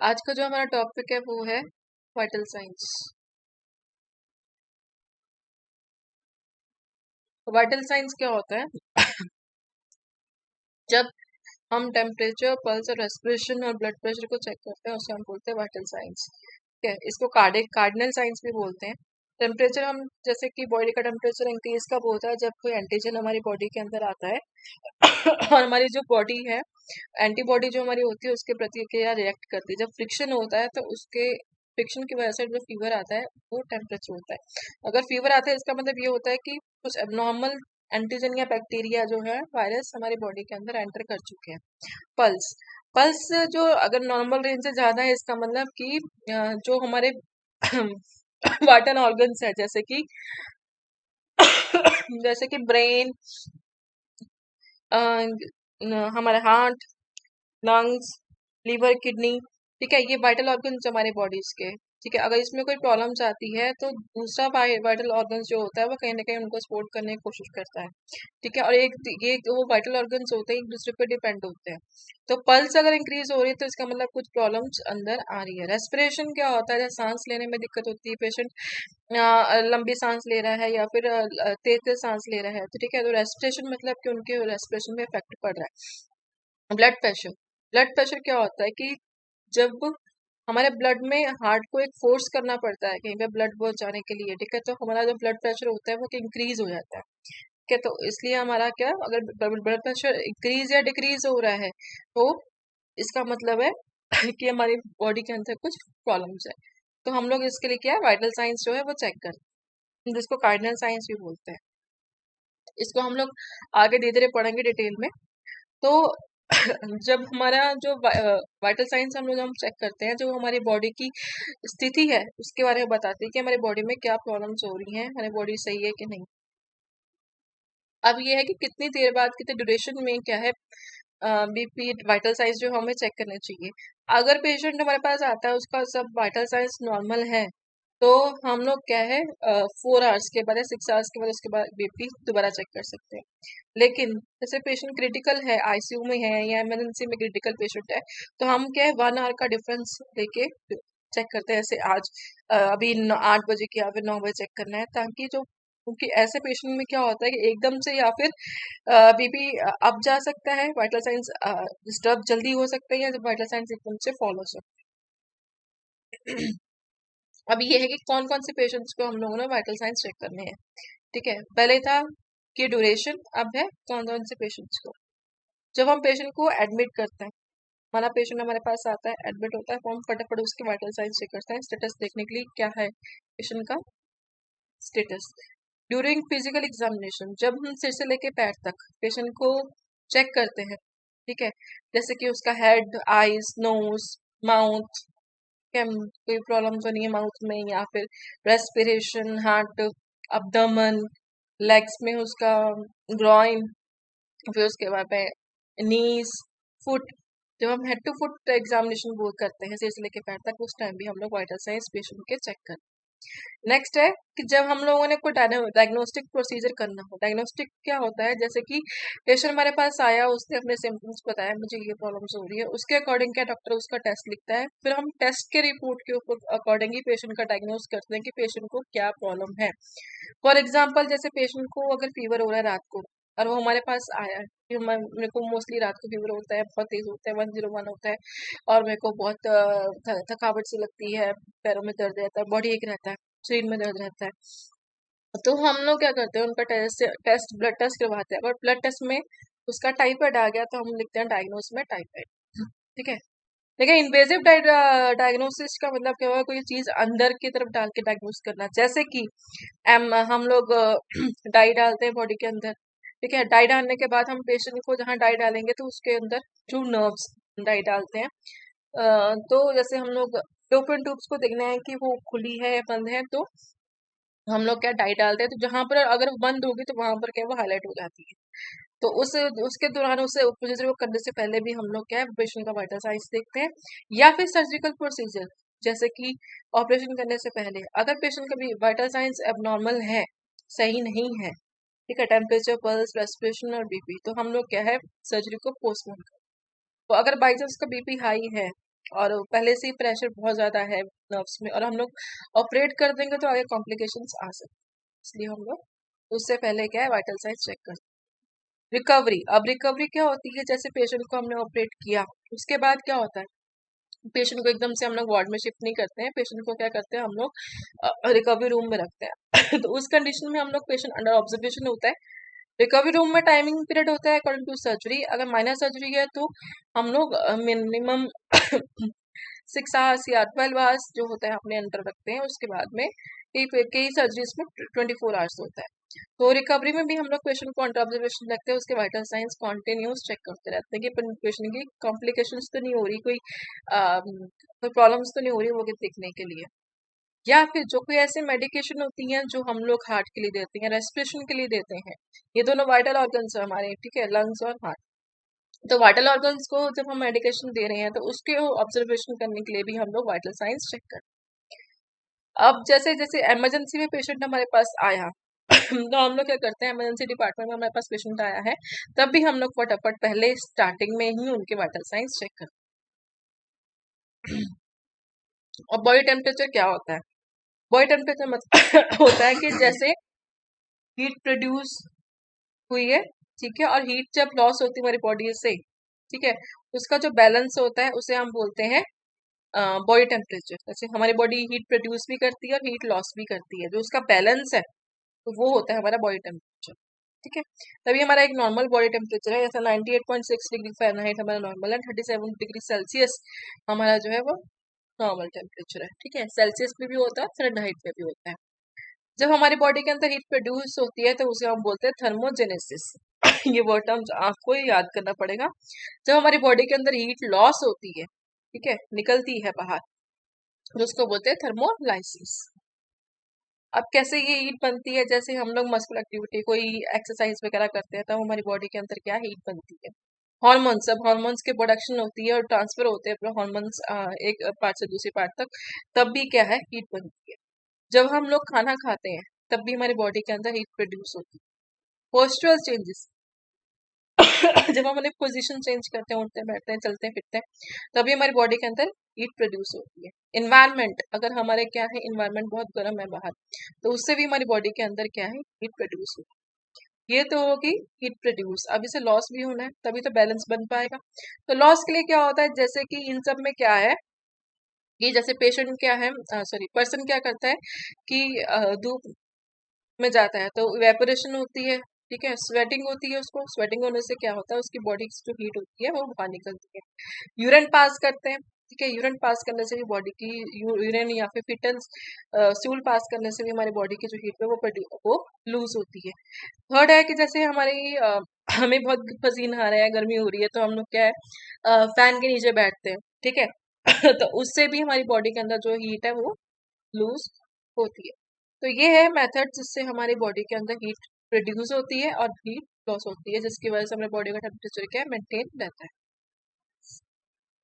आज का जो हमारा टॉपिक है वो है वाइटल साइंस। वाइटल साइंस क्या होता है? जब हम टेम्परेचर, पल्स और रेस्पिरेशन और ब्लड प्रेशर को चेक करते हैं उसे हम बोलते हैं वाइटल साइंस। ठीक है, इसको कार्डिनल साइंस भी बोलते हैं। टेम्परेचर हम जैसे कि बॉडी का टेम्परेचर इंक्रीज कब होता है? जब कोई एंटीजन हमारी बॉडी के अंदर आता है और हमारी जो बॉडी है, एंटीबॉडी जो हमारी होती है उसके प्रतिक्रिया रिएक्ट करती है। जब फ्रिक्शन होता है तो उसके फ्रिक्शन की वजह से जो फीवर आता है वो टेम्परेचर होता है। अगर फीवर आता है इसका मतलब ये होता है कि कुछ एबनॉर्मल एंटीजन या बैक्टीरिया जो है, वायरस हमारी बॉडी के अंदर एंटर कर चुके हैं। पल्स पल्स जो अगर नॉर्मल रेंज से ज्यादा है इसका मतलब कि जो हमारे वाइटल ऑर्गन्स है, जैसे कि ब्रेन, हमारे हार्ट, लंग्स, लिवर, किडनी। ठीक है, ये वाइटल ऑर्गन्स हमारे बॉडीज के। ठीक है, अगर इसमें कोई प्रॉब्लम्स आती है तो दूसरा वाइटल ऑर्गन्स जो होता है वो कहीं ना कहीं उनको सपोर्ट करने की कोशिश करता है। ठीक है, और एक ये वो वाइटल ऑर्गन्स होते हैं एक दूसरे पर डिपेंड होते हैं। तो पल्स अगर इंक्रीज हो रही है तो इसका मतलब कुछ प्रॉब्लम्स अंदर आ रही है। रेस्पिरेशन क्या होता है? जब सांस लेने में दिक्कत होती है, पेशेंट लंबी सांस ले रहा है या फिर तेज तेज सांस ले रहा है, तो ठीक है, तो रेस्पिरेशन मतलब कि उनके रेस्पिरेशन में इफेक्ट पड़ रहा है। ब्लड प्रेशर क्या होता है कि जब हमारे ब्लड में हार्ट को एक फोर्स करना पड़ता है कहीं पे ब्लड पहुंचाने के लिए, ठीक है, तो हमारा जो ब्लड प्रेशर होता है वो इंक्रीज हो जाता है। ठीक है, तो इसलिए हमारा क्या, अगर ब्लड प्रेशर इंक्रीज या डिक्रीज हो रहा है तो इसका मतलब है कि हमारी बॉडी के अंदर कुछ प्रॉब्लम्स है। तो हम लोग इसके लिए क्या है, वाइटल साइंस जो है वो चेक करते हैं, जिसको कार्डिनल साइंस भी बोलते हैं। इसको हम लोग आगे धीरे धीरे पढ़ेंगे डिटेल में। तो जब हमारा जो वाइटल साइंस हम चेक करते हैं, जो हमारी बॉडी की स्थिति है उसके बारे में बताते हैं कि हमारी बॉडी में क्या प्रॉब्लम्स हो रही हैं, हमारी बॉडी सही है कि नहीं। अब ये है कि कितनी देर बाद, कितने ड्यूरेशन में क्या है, बीपी, वाइटल साइंस जो हमें चेक करना चाहिए। अगर पेशेंट हमारे पास आता है उसका सब वाइटल साइंस नॉर्मल है तो हम लोग क्या है, 4 आवर्स के बाद या 6 आवर्स के बाद उसके बाद बीपी दोबारा चेक कर सकते हैं। लेकिन जैसे पेशेंट क्रिटिकल है, आईसीयू में है या इमरजेंसी में क्रिटिकल पेशेंट है, तो हम क्या है 1 आवर का डिफरेंस लेके चेक करते हैं। जैसे आज अभी 8 बजे की या फिर 9 बजे चेक करना है, ताकि जो, क्योंकि ऐसे पेशेंट में क्या होता है कि एकदम से या फिर बीपी अप जा सकता है, वाइटल साइंस डिस्टर्ब जल्दी हो सकते हैं, या जब वाइटल साइंस एकदम से फॉलो हो सकते हैं। अब ये है कि कौन कौन से पेशेंट्स को हम लोगों ने वाइटल साइंस चेक करने हैं। ठीक है, पहले था कि ड्यूरेशन, अब है कौन कौन से पेशेंट्स को। जब हम पेशेंट को एडमिट करते हैं, हमारा पेशेंट हमारे पास आता है, एडमिट होता है, तो हम फटाफट उसके वाइटल साइंस चेक करते हैं, स्टेटस देखने के लिए क्या है पेशेंट का स्टेटस। ड्यूरिंग फिजिकल एग्जामिनेशन, जब हम सिर से लेके पैर तक पेशेंट को चेक करते हैं, ठीक है, जैसे कि उसका हेड, आईज, नोज, माउथ, क्या कोई प्रॉब्लम तो नहीं है माउथ में, या फिर रेस्पिरेशन, हार्ट, अब्डोमेन, लेग्स में उसका ग्रॉइन, फिर उसके बाद में नीज, फुट। जब हम हेड टू फुट एग्जामिनेशन वो करते हैं सिर से लेके पैर तक, उस टाइम भी हम लोग वाइटल साइंस पेशेंट के चेक करते हैं। नेक्स्ट है कि जब हम लोगों ने कोई डायग्नोस्टिक प्रोसीजर करना हो। डायग्नोस्टिक क्या होता है? जैसे कि पेशेंट हमारे पास आया, उसने अपने सिम्टम्स बताया, मुझे ये प्रॉब्लम्स हो रही है, उसके अकॉर्डिंग क्या डॉक्टर उसका टेस्ट लिखता है, फिर हम टेस्ट के रिपोर्ट के ऊपर अकॉर्डिंग ही पेशेंट का डायग्नोस करते हैं कि पेशेंट को क्या प्रॉब्लम है। फॉर एग्जाम्पल, जैसे पेशेंट को अगर फीवर हो रहा है रात को और वो हमारे पास आया है कि मेरे को मोस्टली रात को फीवर होता है, बहुत तेज होता है, 101 होता है, और मेरे को बहुत थकावट सी लगती है, पैरों में दर्द रहता है, बॉडी एक रहता है, शरीर में दर्द रहता है, तो हम लोग क्या करते हैं, उनका ब्लड टेस्ट करवाते हैं। अगर ब्लड टेस्ट में उसका टाइफाइड आ गया तो हम लिखते हैं डायग्नोस में टाइफाइड। ठीक है, लेकिन इन्वेजिव डायग्नोसिस का मतलब क्या होगा? कोई चीज अंदर की तरफ डाल के डायग्नोस करना, जैसे कि हम लोग डाई डालते हैं बॉडी के अंदर। ठीक है, डाई डालने के बाद हम पेशेंट को जहाँ डाई डालेंगे तो उसके अंदर थ्रू नर्व्स डाई डालते हैं। तो जैसे हम लोग ओपन ट्यूब्स को देखना है कि वो खुली है या बंद है, तो हम लोग क्या डाई डालते हैं, तो जहां पर अगर वो बंद होगी तो वहां पर क्या वो हाईलाइट हो जाती है। तो उसके दौरान उसे प्रोसीजर को करने से पहले भी हम लोग क्या है पेशेंट का वाइटल साइंस देखते हैं। या फिर सर्जिकल प्रोसीजर, जैसे कि ऑपरेशन करने से पहले अगर पेशेंट का भी वाइटल साइंस एबनॉर्मल है, सही नहीं है, ठीक है, टेम्परेचर, पल्स, रेस्पिरेशन और बीपी, तो हम लोग क्या है सर्जरी को पोस्टपोन करते हैं। तो अगर बाई चांस का बीपी हाई है और पहले से ही प्रेशर बहुत ज्यादा है नर्व्स में, और हम लोग ऑपरेट कर देंगे तो आगे कॉम्प्लिकेशंस आ सकते हैं, इसलिए हम लोग उससे पहले क्या है वाइटल साइंस चेक करते हैं। रिकवरी, अब रिकवरी क्या होती है, जैसे पेशेंट को हमने ऑपरेट किया, उसके बाद क्या होता है, पेशेंट को एकदम से हम लोग वार्ड में शिफ्ट नहीं करते हैं, पेशेंट को क्या करते हैं हम लोग रिकवरी रूम में रखते हैं तो उस कंडीशन में हम लोग पेशेंट अंडर ऑब्जर्वेशन होता है। रिकवरी रूम में टाइमिंग पीरियड होता है अकॉर्डिंग टू सर्जरी, अगर माइनर सर्जरी है तो हम लोग मिनिमम 6 आवर्स या 12 आवर्स जो होता है अपने अंडर रखते हैं। उसके बाद में कई सर्जरीज में 24 आवर्स होता है। तो रिकवरी में भी हम लोग पेशेंट को अंडर ऑब्जर्वेशन रखते हैं, उसके वाइटल साइंस कॉन्टिन्यूस चेक करते रहते हैं कि पेशेंट की कॉम्प्लिकेशंस तो नहीं हो रही, कोई प्रॉब्लम्स तो नहीं हो रही वो देखने के लिए। या फिर जो कोई ऐसे मेडिकेशन होती हैं जो हम लोग हार्ट के लिए देते हैं, रेस्पिरेशन के लिए देते हैं, ये दोनों वाइटल ऑर्गन्स है हमारे, ठीक है, लंग्स और हार्ट। तो वाइटल ऑर्गन्स को जब हम मेडिकेशन दे रहे हैं तो उसके ऑब्जर्वेशन करने के लिए भी हम लोग वाइटल साइंस चेक करते हैं। अब जैसे जैसे इमरजेंसी में पेशेंट हमारे पास आया तो हम लोग क्या करते हैं, इमरजेंसी डिपार्टमेंट में हमारे पास पेशेंट आया है, तब भी हम लोग फटाफट पहले स्टार्टिंग में ही उनके वाइटल साइंस चेक करते हैं। और बॉडी टेम्परेचर क्या होता है, बॉडी टेम्परेचर मतलब होता है कि जैसे हीट प्रोड्यूस हुई है, ठीक है, और हीट जब लॉस होती है हमारी बॉडी से, ठीक है, उसका जो बैलेंस होता है उसे हम बोलते हैं बॉडी टेम्परेचर। जैसे हमारी बॉडी हीट प्रोड्यूस भी करती है और हीट लॉस भी करती है, जो उसका बैलेंस है तो वो होता है हमारा बॉडी टेम्परेचर, ठीक है। तभी हमारा एक नॉर्मल बॉडी टेम्परेचर है, जैसा 98.6 डिग्री फ़ारेनहाइट हमारा नॉर्मल है, 37 डिग्री सेल्सियस हमारा जो है वो नॉर्मल टेम्परेचर है, ठीक है। सेल्सियस पे भी होता है, फ़ारेनहाइट पे भी होता है। जब हमारी बॉडी के अंदर हीट प्रोड्यूस होती है तो उसे हम बोलते हैं थर्मोजेनेसिस ये वर्ड टर्म आपको ही याद करना पड़ेगा। जब हमारी बॉडी के अंदर हीट लॉस होती है, ठीक है, निकलती है बाहर, तो उसको बोलते हैं थर्मोलाइसिस। अब कैसे ये हीट बनती है, जैसे हम लोग मस्कुलर एक्टिविटी कोई एक्सरसाइज वगैरह करते हैं तब हमारी बॉडी के अंदर क्या हीट बनती है, हॉर्मोन्स, अब हॉर्मोन्स की प्रोडक्शन होती है और ट्रांसफर होते हैं हॉर्मोन्स एक पार्ट से दूसरी पार्ट तक, तब भी क्या है हीट बनती है। जब हम लोग खाना खाते हैं तब भी हमारी बॉडी के अंदर हीट प्रोड्यूस होती है। पोस्चरल चेंजेस जब हम अपने पोजीशन चेंज करते हैं, उठते हैं, बैठते हैं, चलते हैं, फिरते हैं, तभी हमारी बॉडी के अंदर हीट प्रोड्यूस होती है। इन्वायरमेंट, अगर हमारे क्या है इन्वायरमेंट बहुत गर्म है बाहर, तो उससे भी हमारी बॉडी के अंदर क्या है हीट प्रोड्यूस होती है। ये तो होगी हीट प्रोड्यूस। अब इसे लॉस भी होना है तभी तो बैलेंस बन पाएगा। तो लॉस के लिए क्या होता है, जैसे कि इन सब में क्या है कि जैसे पेशेंट क्या है, सॉरी, पर्सन क्या करता है कि धूप में जाता है तो इवेपोरेशन होती है, ठीक है, स्वेटिंग होती है, उसको स्वेटिंग होने से क्या होता है उसकी बॉडी की जो हीट होती है वो बाहर निकलती है। यूरिन पास करते हैं, ठीक है, यूरिन पास करने से भी बॉडी की यूरिन या फिर फिटल स्टूल पास करने से भी हमारी बॉडी की जो हीट है वो लूज होती है। थर्ड है कि जैसे हमारी हमें बहुत पसीना आ रहा है, गर्मी हो रही है, तो हम लोग क्या है फैन के नीचे बैठते हैं, ठीक है तो उससे भी हमारी बॉडी के अंदर जो हीट है वो लूज होती है। तो ये है मेथड जिससे हमारी बॉडी के अंदर हीट प्रोड्यूस होती है और हीट लॉस होती है, जिसकी वजह से हमारे बॉडी का टेम्परेचर क्या है मेंटेन रहता है।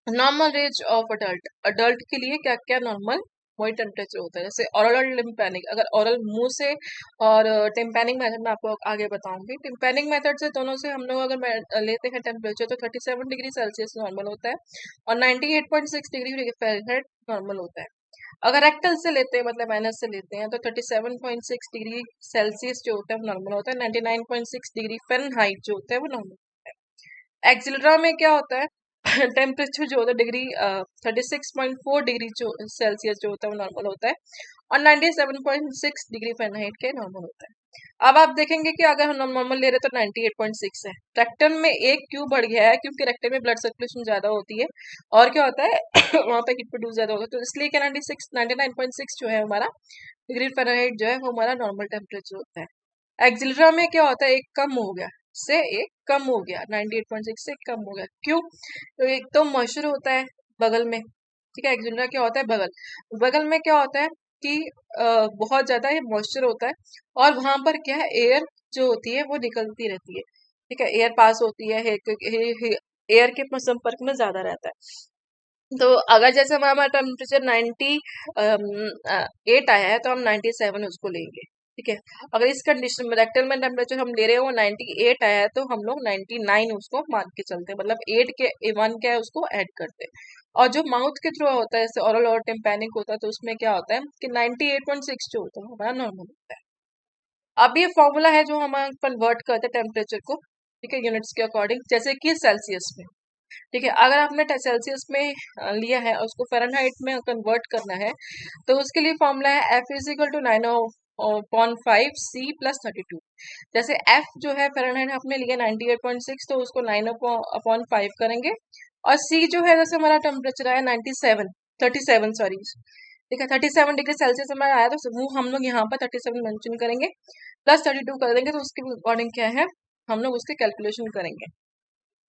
Normal range of adult, adult के लिए क्या क्या नॉर्मल बॉडी टेम्परेचर होता है, जैसे ओरल टिम्पैनिक, अगर ओरल मुंह से, और टिम्पैनिक मेथड में आपको आगे बताऊंगी। टिम्पैनिक मेथड से दोनों से हम लोग अगर लेते हैं टेम्परेचर तो 37 डिग्री सेल्सियस नॉर्मल होता है और 98.6 डिग्री फ़ारेनहाइट नॉर्मल होता है। अगर रेक्टल से लेते हैं मतलब माइनस से लेते हैं तो 37.6 डिग्री सेल्सियस जो होता है वो नॉर्मल होता है, 99.6 डिग्री फ़ारेनहाइट जो होता है वो नॉर्मल होता है। एक्सिलरा में क्या होता है टेम्परेचर जो होता है डिग्री 36.4 डिग्री जो सेल्सियस जो होता है वो नॉर्मल होता है और 97.6 डिग्री फ़ारेनहाइट के नॉर्मल होता है। अब आप देखेंगे कि अगर हम नॉर्मल ले रहे हैं तो 98.6 है, रेक्टम में एक क्यों बढ़ गया है, क्योंकि रेक्टम में ब्लड सर्कुलेशन ज्यादा होती है और क्या होता है वहां पे हीट प्रोड्यूस ज्यादा होगा, तो इसलिए क्या 99.6 जो है हमारा डिग्री फ़ारेनहाइट जो है वो हमारा नॉर्मल टेम्परेचर होता है। एक्सिलरा में क्या होता है एक कम हो गया से एक कम हो गया, 98.6 से एक कम हो गया, क्यों, तो एक तो मॉइस्चर होता है बगल में, ठीक है, एक्सिलरा क्या होता है बगल, बगल में क्या होता है कि बहुत ज्यादा मॉइस्चर होता है और वहां पर क्या है एयर जो होती है वो निकलती रहती है, ठीक है, एयर पास होती है, एयर के संपर्क में ज्यादा रहता है। तो अगर जैसे हमारा टेम्परेचर 98 आया है तो हम 97 उसको लेंगे, ठीक है। अगर इस कंडीशन में रेक्टल में टेम्परेचर हम ले रहे हो 98 आया है तो हम लोग 99 उसको मान के चलते हैं, मतलब 8 के 1 क्या है उसको ऐड करते हैं। और जो माउथ के थ्रू होता है, जैसे ओरल और टिम्पैनिक होता है, तो उसमें क्या होता है कि 98.6 जो होता है वो हमारा नॉर्मल होता है। अब ये फॉर्मूला है जो हम कन्वर्ट करते हैं टेम्परेचर को, ठीक है, यूनिट्स के अकॉर्डिंग, जैसे कि सेल्सियस में। ठीक है, अगर आपने सेल्सियस में लिया है और उसको फ़ारेनहाइट में कन्वर्ट करना है, तो उसके लिए फॉर्मूला है F is equal to 9/5 C+32। जैसे F जो है फ़ारेनहाइट आपने लिया 98.6, तो उसको 9/5 करेंगे। और C जो है, जैसे हमारा टेम्परेचर आया 97, 37 सॉरी, ठीक है, 37 डिग्री सेल्सियस हमारा आया, तो वो हम लोग यहाँ पर 37 मेंशन करेंगे, प्लस 32 कर देंगे, तो उसके अकॉर्डिंग क्या है, हम लोग उसके कैलकुलेशन करेंगे।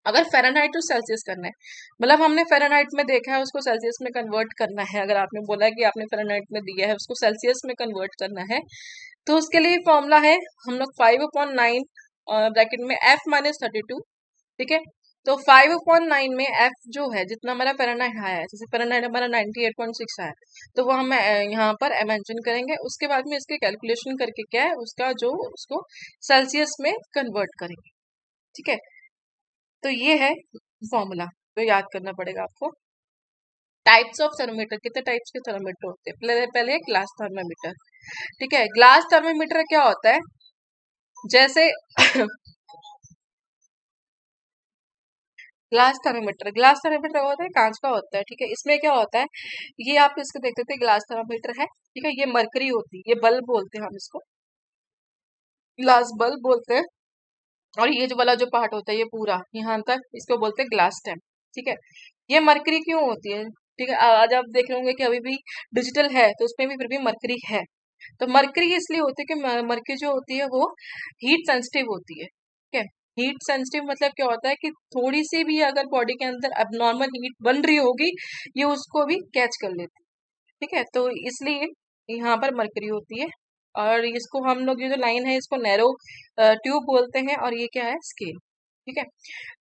अगर फ़ारेनहाइट टू सेल्सियस करना है, मतलब हमने फ़ारेनहाइट में देखा है, उसको सेल्सियस में कन्वर्ट करना है, अगर आपने बोला है कि आपने फ़ारेनहाइट में दिया है उसको सेल्सियस में कन्वर्ट करना है, तो उसके लिए फॉर्मूला है हम लोग 5/9 ब्रैकेट में F-32, ठीक है। तो 5/9 में F जो है, जितना हमारा फ़ारेनहाइट आया है, जैसे फ़ारेनहाइट हमारा 98.6 आया है, तो वो हम यहाँ पर मेंशन करेंगे। उसके बाद में इसके कैलकुलेशन करके क्या है उसका जो उसको सेल्सियस में कन्वर्ट करेंगे, ठीक है। तो ये है फॉर्मूला, तो याद करना पड़ेगा आपको। टाइप्स ऑफ थर्मोमीटर, कितने टाइप्स के थर्मोमीटर होते हैं? पहले ग्लास थर्मोमीटर, ठीक है। ग्लास थर्मोमीटर क्या होता है, जैसे ग्लास थर्मोमीटर होता है, कांच का होता है, ठीक है। इसमें क्या होता है, ये आप इसको देखते थे, ग्लास थर्मोमीटर है, ठीक है। ये मरकरी होती है, ये बल्ब बोलते हैं हम इसको, ग्लास बल्ब बोलते हैं। और ये जो वाला जो पार्ट होता है ये पूरा यहाँ तक, इसको बोलते हैं ग्लास स्टेम, ठीक है। ये मरकरी क्यों होती है, ठीक है। आज आप देख रहे होंगे कि अभी भी डिजिटल है तो उसमें भी फिर भी मरकरी है। तो मरकरी इसलिए होती है कि मरकरी जो होती है वो हीट सेंसिटिव होती है, ठीक है। हीट सेंसिटिव मतलब क्या होता है कि थोड़ी सी भी अगर बॉडी के अंदर अबनॉर्मल हीट बन रही होगी, ये उसको भी कैच कर लेती है, ठीक है। तो इसलिए यहाँ पर मरकरी होती है। और इसको हम लोग, ये जो लाइन है इसको नैरो ट्यूब बोलते हैं, और ये क्या है, स्केल, ठीक है।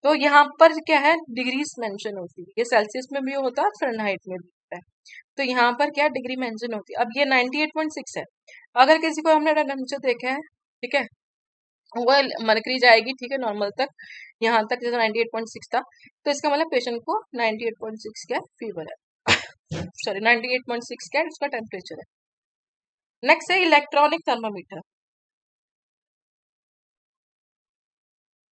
तो यहाँ पर क्या है, डिग्रीज मेंशन होती है, ये सेल्सियस में भी होता है और फ़ारेनहाइट में भी होता है। तो यहाँ पर क्या डिग्री मेंशन होती है। अब ये 98.6 है, अगर किसी को हमने टेम्परेचर देखा है, ठीक है, वो मरकरी जाएगी, ठीक है, नॉर्मल तक, यहाँ तक जैसे 98.6 था, तो इसका मतलब पेशेंट को 98.6 क्या फीवर है, सॉरी 98.6 क्या उसका टेम्परेचर है। नेक्स्ट है इलेक्ट्रॉनिक थर्मामीटर।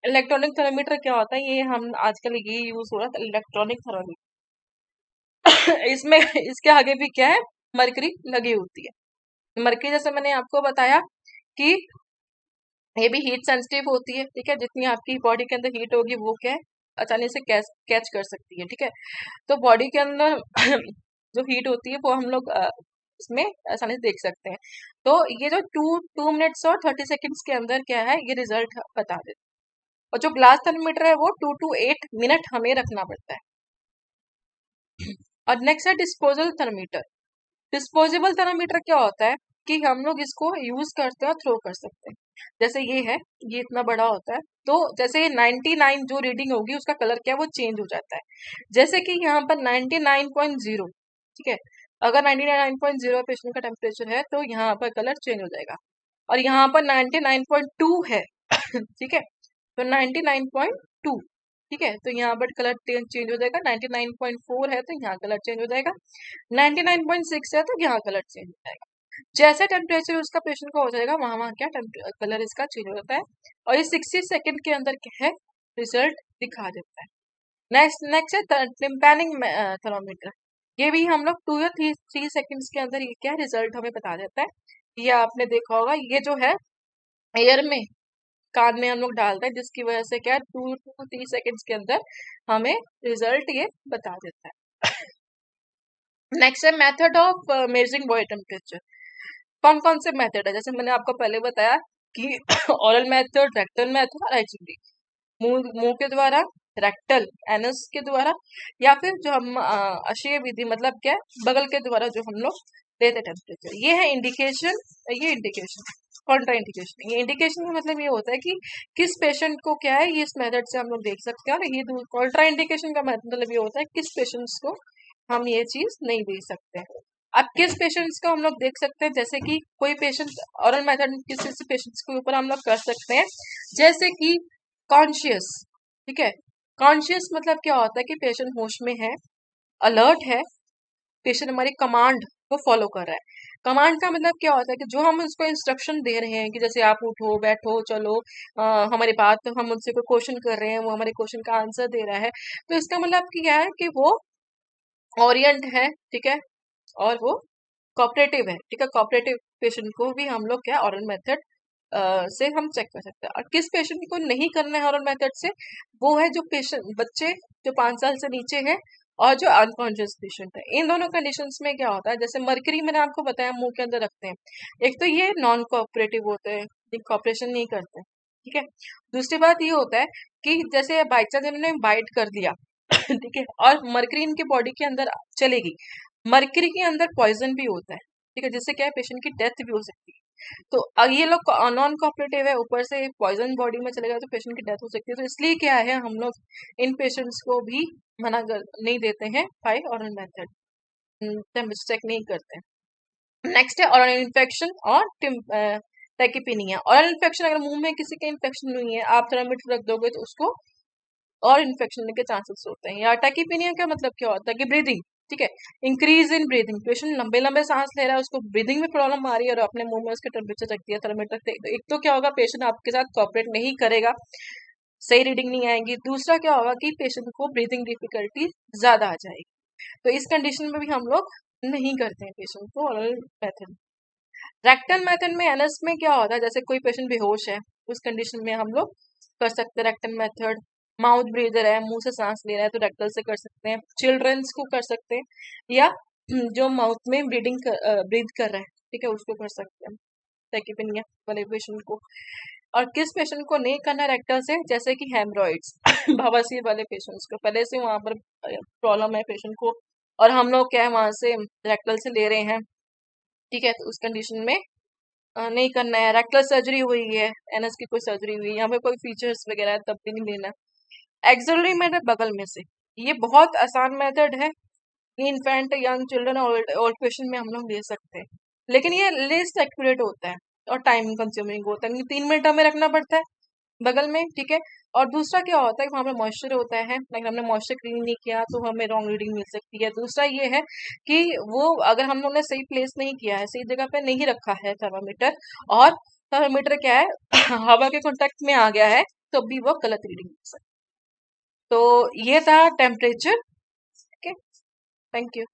इलेक्ट्रॉनिक थर्मामीटर क्या होता है, ये हम आजकल ये यूज हो रहा है इलेक्ट्रॉनिक थर्मामीटर। इसमें इसके आगे भी क्या है, मरकरी लगी होती है। मरकरी जैसे मैंने आपको बताया कि ये भी हीट सेंसिटिव होती है, ठीक है। जितनी आपकी बॉडी के अंदर हीट होगी वो क्या है, आसानी से कैच कैच कर सकती है, ठीक है। तो बॉडी के अंदर जो हीट होती है वो हम लोग इसमें आसानी से देख सकते हैं। तो ये जो 2 मिनट्स और 30 सेकेंड्स के अंदर क्या है, ये रिजल्ट बता देते हैं। और जो ग्लास थर्मोमीटर है वो 2 to 8 मिनट हमें रखना पड़ता है। और नेक्स्ट है डिस्पोजल थर्मोमीटर। डिस्पोजेबल थर्मोमीटर क्या होता है कि हम लोग इसको यूज करते हैं और थ्रो कर सकते हैं। जैसे ये है, ये इतना बड़ा होता है, तो जैसे 99 जो रीडिंग होगी उसका कलर क्या है वो चेंज हो जाता है। जैसे कि यहाँ पर 99.0, ठीक है। अगर 99.0 पेशेंट का टेम्परेचर है तो यहाँ पर कलर चेंज हो जाएगा। और यहाँ पर 99.2 है ठीक है, तो 99.2, ठीक है, तो यहाँ पर कलर चेंज हो जाएगा। 99.4 है तो यहाँ कलर चेंज हो जाएगा। 99.6 है तो यहाँ कलर चेंज हो जाएगा। जैसे टेम्परेचर उसका पेशेंट का हो जाएगा, वहां वहां क्या कलर इसका चेंज हो जाता है। और ये 60 सेकेंड के अंदर क्या है, रिजल्ट दिखा देता है। नेक्स्ट नेक्स्ट है टिम्पैनिक थर्मोमीटर। ये भी हम लोग 2 या 3 सेकेंड्स के अंदर ये क्या रिजल्ट हमें बता देता है। ये आपने देखा होगा, ये जो है एयर में कान में हम लोग डालते हैं, जिसकी वजह से क्या 2 to 3 सेकेंड्स के अंदर हमें रिजल्ट ये बता देता है। नेक्स्ट है method of measuring body temperature. कौन कौन से मेथड है, जैसे मैंने आपको पहले बताया कि ओरल मेथड, रेक्टल मेथड और आईजीडी। मुंह के द्वारा, रेक्टल एनस के द्वारा, या फिर जो हम अक्षीय विधि मतलब क्या है, बगल के द्वारा जो हम लोग लेते टेम्परेचर। ये है इंडिकेशन, ये इंडिकेशन, कॉन्ट्रा इंडिकेशन। ये इंडिकेशन का मतलब ये होता है कि किस पेशेंट को क्या है, ये इस मेथड से हम लोग देख सकते हैं। और ये कॉन्ट्रा इंडिकेशन का मतलब ये होता है किस पेशेंट्स को हम ये चीज नहीं दे सकते हैं। अब किस पेशेंट्स को हम लोग देख सकते हैं, जैसे कि कोई पेशेंट ओरल मेथड किसी पेशेंट्स के ऊपर हम लोग कर सकते हैं, जैसे कि कॉन्शियस। ठीक है, कॉन्शियस मतलब क्या होता है कि पेशेंट होश में है, अलर्ट है, पेशेंट हमारी कमांड को फॉलो कर रहा है। कमांड का मतलब क्या होता है कि जो हम उसको इंस्ट्रक्शन दे रहे हैं कि जैसे आप उठो, बैठो, चलो, हमारी बात, हम उनसे कोई क्वेश्चन कर रहे हैं, वो हमारे क्वेश्चन का आंसर दे रहा है, तो इसका मतलब क्या है कि वो ओरिएंट है। ठीक है, और वो कोऑपरेटिव है। ठीक है, कोऑपरेटिव पेशेंट को भी हम लोग क्या ओरल मेथड से हम चेक कर सकते हैं। और किस पेशेंट को नहीं करना है ओरल मेथड से, वो है जो पेशेंट बच्चे जो 5 साल से नीचे है और जो अनकॉन्शियस पेशेंट है। इन दोनों कंडीशंस में क्या होता है, जैसे मरकरी मैंने आपको बताया मुंह के अंदर रखते हैं, एक तो ये नॉन कोऑपरेटिव होते हैं, ये कोऑपरेशन नहीं करते। ठीक है, दूसरी बात ये होता है कि जैसे बाई चांस इन्होंने बाइट कर दिया ठीक है, और मरकरी इनके बॉडी के अंदर चलेगी, मरकरी के अंदर पॉइजन भी होता है। ठीक है, जिससे क्या है, पेशेंट की डेथ भी हो सकती है। तो ये लोग नॉन कोऑपरेटिव है, ऊपर से पॉइजन बॉडी में चलेगा तो पेशेंट की डेथ हो सकती है। तो इसलिए क्या है, हम लोग इन पेशेंट्स को भी मना कर नहीं देते हैं बाय ओरल मेथड, चेक नहीं करते हैं। नेक्स्ट है ओरल इन्फेक्शन और टैकीपीनिया। ओरल इन्फेक्शन, अगर मुंह में किसी के इन्फेक्शन हुई है, आप थर्मामीटर रख दोगे तो उसको और इन्फेक्शन के चांसेस होते हैं। या टैकीपीनिया का मतलब क्या होता है कि ब्रीदिंग, ठीक है, इंक्रीज इन ब्रीदिंग, पेशेंट लंबे लंबे सांस ले रहा है, उसको ब्रीदिंग में प्रॉब्लम आ रही है और अपने मुंह में उसके टेम्परेचर रख दिया थर्मामीटर से, तो एक तो क्या होगा, पेशेंट आपके साथ कोऑपरेट नहीं करेगा, सही रीडिंग नहीं आएगी। दूसरा क्या होगा कि पेशेंट को ब्रीदिंग डिफिकल्टी ज्यादा आ जाएगी। तो इस कंडीशन में भी हम लोग नहीं करते हैं पेशेंट को ओरल मेथड। रेक्टल मेथड में एनएस में क्या होता है, जैसे कोई पेशेंट बेहोश है, उस कंडीशन में हम लोग कर सकते हैं रेक्टल मेथड। माउथ ब्रीदर है, मुंह से सांस ले रहा है, तो रेक्टल से कर सकते हैं। चिल्ड्रंस को कर सकते हैं, या जो माउथ में ब्रीद कर रहा है, ठीक है, उसको कर सकते हैं टैकीपीनिया वाले पेशेंट को। और किस पेशेंट को नहीं करना रेक्टल से, जैसे कि हेमरॉइड्स बवासीर वाले पेशेंट्स को पहले से वहां पर प्रॉब्लम है पेशेंट को, और हम लोग क्या है वहां से रेक्टल से ले रहे हैं, ठीक है, तो उस कंडीशन में नहीं करना है। रेक्टल सर्जरी हुई है, एनएस की कोई सर्जरी हुई है, यहाँ पे कोई फीचर्स वगैरह है, तब भी नहीं लेना। एक्सिलरी मेथड बगल में से, ये बहुत आसान मेथड है, ये इन्फेंट, यंग चिल्ड्रन और ओल्ड पेशेंट में हम लोग ले सकते हैं, लेकिन ये लेस्ट एक्यूरेट होता है और टाइम कंज्यूमिंग होता है, 3 मिनट हमें रखना पड़ता है बगल में। ठीक है, और दूसरा क्या होता है कि वहाँ पे मॉइस्चर होता है, लेकिन हमने मॉइस्चर क्लीन नहीं किया तो हमें रॉन्ग रीडिंग मिल सकती है। दूसरा ये है कि वो अगर हम लोग ने सही प्लेस नहीं किया है, सही जगह पे नहीं रखा है थर्मामीटर, और थर्मामीटर क्या है हवा के कांटेक्ट में आ गया है, तो भी वो गलत रीडिंग मिल सकती है। तो ये था टेम्परेचर। Okay, thank you.